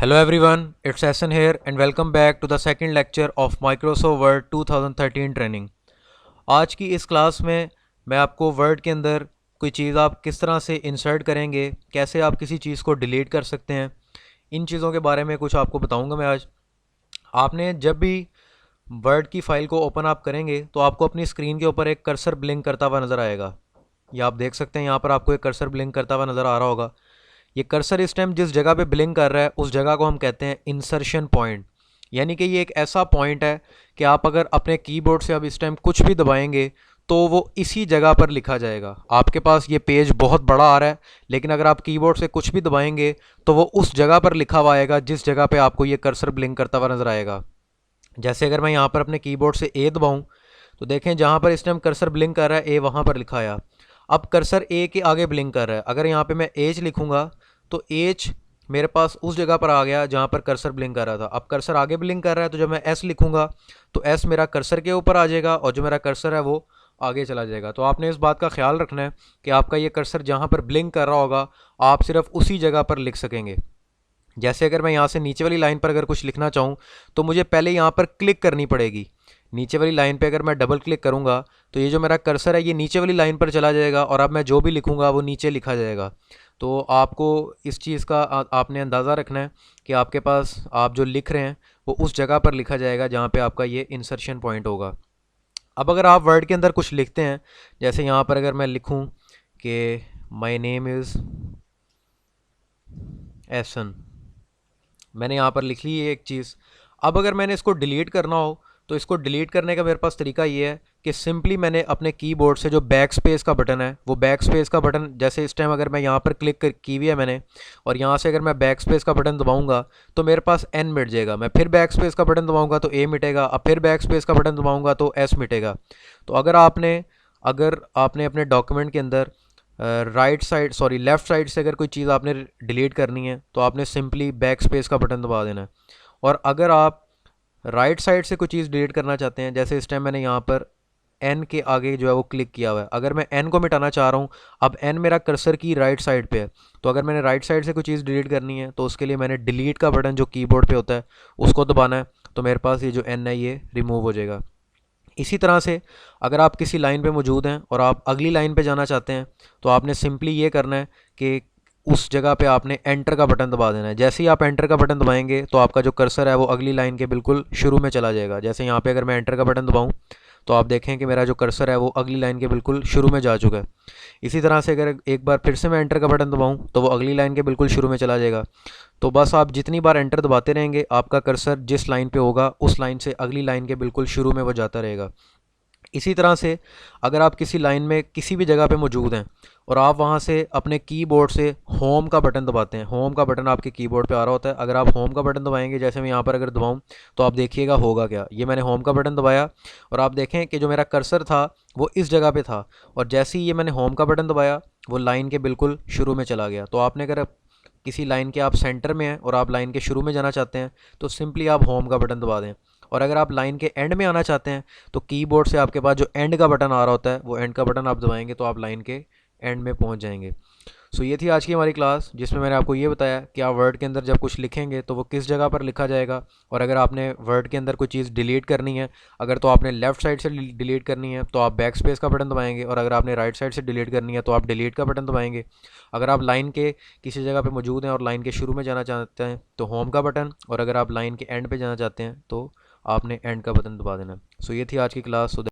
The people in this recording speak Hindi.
Hello everyone, it's Hassan here and welcome back to the second lecture of Microsoft Word 2013 training. आज की इस क्लास में मैं आपको वर्ड के अंदर कोई चीज़ आप किस तरह से इंसर्ट करेंगे, कैसे आप किसी चीज़ को डिलीट कर सकते हैं, इन चीज़ों के बारे में कुछ आपको बताऊंगा मैं आज। आपने जब भी वर्ड की फ़ाइल को ओपन आप करेंगे तो आपको अपनी स्क्रीन के ऊपर एक कर्सर ब्लिंक करता हुआ नज़र आएगा। ये आप देख सकते हैं, यहाँ पर आपको एक कर्सर ब्लिंक करता हुआ नज़र आ रहा होगा। ये कर्सर इस टाइम जिस जगह पे ब्लिंक कर रहा है उस जगह को हम कहते हैं इंसर्शन पॉइंट। यानी कि ये एक ऐसा पॉइंट है कि आप अगर अपने कीबोर्ड से अब इस टाइम कुछ भी दबाएंगे तो वो इसी जगह पर लिखा जाएगा। आपके पास ये पेज बहुत बड़ा आ रहा है, लेकिन अगर आप कीबोर्ड से कुछ भी दबाएंगे तो वो उस जगह पर लिखा हुआ आएगा जिस जगह पे आपको ये कर्सर ब्लिंक करता हुआ नज़र आएगा। जैसे अगर मैं यहाँ पर अपने कीबोर्ड से ए दबाऊँ तो देखें जहाँ पर इस टाइम कर्सर ब्लिंक कर रहा है ए वहाँ पर लिखा आया। अब कर्सर ए के आगे ब्लिंक कर रहा है, अगर यहाँ पे मैं एज लिखूँगा तो एज मेरे पास उस जगह पर आ गया जहाँ पर कर्सर ब्लिंक कर रहा था। अब कर्सर आगे ब्लिंक कर रहा है तो जब मैं एस लिखूँगा तो एस मेरा कर्सर के ऊपर आ जाएगा और जो मेरा कर्सर है वो आगे चला जाएगा। तो आपने इस बात का ख्याल रखना है कि आपका ये कर्सर जहाँ पर ब्लिंक कर रहा होगा आप सिर्फ उसी जगह पर लिख सकेंगे। जैसे अगर मैं यहाँ से नीचे वाली लाइन पर अगर कुछ लिखना चाहूँ तो मुझे पहले यहाँ पर क्लिक करनी पड़ेगी। नीचे वाली लाइन पे अगर मैं डबल क्लिक करूँगा तो ये जो मेरा कर्सर है ये नीचे वाली लाइन पर चला जाएगा और अब मैं जो भी लिखूँगा वो नीचे लिखा जाएगा। तो आपको इस चीज़ का आपने अंदाज़ा रखना है कि आपके पास आप जो लिख रहे हैं वो उस जगह पर लिखा जाएगा जहाँ पे आपका ये इंसर्शन पॉइंट होगा। अब अगर आप वर्ड के अंदर कुछ लिखते हैं, जैसे यहाँ पर अगर मैं लिखूँ कि माई नेम इज़ एसन, मैंने यहाँ पर लिख ली है एक चीज़। अब अगर मैंने इसको डिलीट करना हो तो इसको डिलीट करने का मेरे पास तरीका ये है कि सिंपली मैंने अपने कीबोर्ड से जो बैक स्पेस का बटन है वो बैक स्पेस का बटन, जैसे इस टाइम अगर मैं यहाँ पर क्लिक की हुई है मैंने और यहाँ से अगर मैं बैक स्पेस का बटन दबाऊंगा तो मेरे पास एन मिट जाएगा। मैं फिर बैक स्पेस का बटन दबाऊंगा तो ए मिटेगा, अब फिर बैक स्पेस का बटन दबाऊंगा तो एस मिटेगा। तो अगर आपने अपने डॉक्यूमेंट के अंदर लेफ़्ट साइड से अगर कोई चीज़ आपने डिलीट करनी है तो आपने सिंपली बैक स्पेस का बटन दबा देना है। और अगर आप राइट साइड से कोई चीज़ डिलीट करना चाहते हैं, जैसे इस टाइम मैंने यहाँ पर एन के आगे जो है वो क्लिक किया हुआ है, अगर मैं एन को मिटाना चाह रहा हूँ, अब एन मेरा कर्सर की राइट साइड पे है, तो अगर मैंने राइट साइड से कोई चीज़ डिलीट करनी है तो उसके लिए मैंने डिलीट का बटन जो कीबोर्ड पे होता है उसको दबाना है, तो मेरे पास ये जो एन है ये रिमूव हो जाएगा। इसी तरह से अगर आप किसी लाइन पे मौजूद हैं और आप अगली लाइन पे जाना चाहते हैं तो आपने सिंपली ये करना है कि उस जगह पे आपने एंटर का बटन दबा देना है। जैसे ही आप एंटर का बटन दबाएंगे तो आपका जो कर्सर है वो अगली लाइन के बिल्कुल शुरू में चला जाएगा। जैसे यहाँ पे अगर मैं एंटर का बटन दबाऊँ तो आप देखें कि मेरा जो कर्सर है वो अगली लाइन के बिल्कुल शुरू में जा चुका है। इसी तरह से अगर एक बार फिर से मैं एंटर का बटन दबाऊँ तो वो अगली लाइन के बिल्कुल शुरू में चला जाएगा। तो बस आप जितनी बार एंटर दबाते रहेंगे आपका कर्सर जिस लाइन पे होगा उस लाइन से अगली लाइन के बिल्कुल शुरू में वो जाता रहेगा। इसी तरह से अगर आप किसी लाइन में किसी भी जगह पे मौजूद हैं और आप वहाँ से अपने कीबोर्ड से होम का बटन दबाते हैं, होम का बटन आपके कीबोर्ड पे आ रहा होता है, अगर आप होम का बटन दबाएंगे, जैसे मैं यहाँ पर अगर दबाऊँ तो आप देखिएगा होगा क्या, ये मैंने होम का बटन दबाया और आप देखें कि जो मेरा कर्सर था वो इस जगह पे था और जैसे ही ये मैंने होम का बटन दबाया वो लाइन के बिल्कुल शुरू में चला गया। तो आपने अगर किसी लाइन के आप सेंटर में हैं और आप लाइन के शुरू में जाना चाहते हैं तो सिंपली आप होम का बटन दबा दें, और अगर आप लाइन के एंड में आना चाहते हैं तो कीबोर्ड से आपके पास जो एंड का बटन आ रहा होता है वो एंड का बटन आप दबाएंगे तो आप लाइन के एंड में पहुंच जाएंगे। सो ये थी आज की हमारी क्लास जिसमें मैंने आपको ये बताया कि आप वर्ड के अंदर जब कुछ लिखेंगे तो वो किस जगह पर लिखा जाएगा, और अगर आपने वर्ड के अंदर कोई चीज़ डिलीट करनी है, अगर तो आपने लेफ़्ट साइड से डिलीट करनी है तो आप बैक स्पेस का बटन दबाएंगे, और अगर आपने राइट साइड से डिलीट करनी है तो आप डिलीट का बटन दबाएंगे। अगर आप लाइन के किसी जगह पर मौजूद हैं और लाइन के शुरू में जाना चाहते हैं तो होम का बटन, और अगर आप लाइन के एंड पर जाना चाहते हैं तो आपने एंड का बटन दबा देना। सो ये थी आज की क्लास।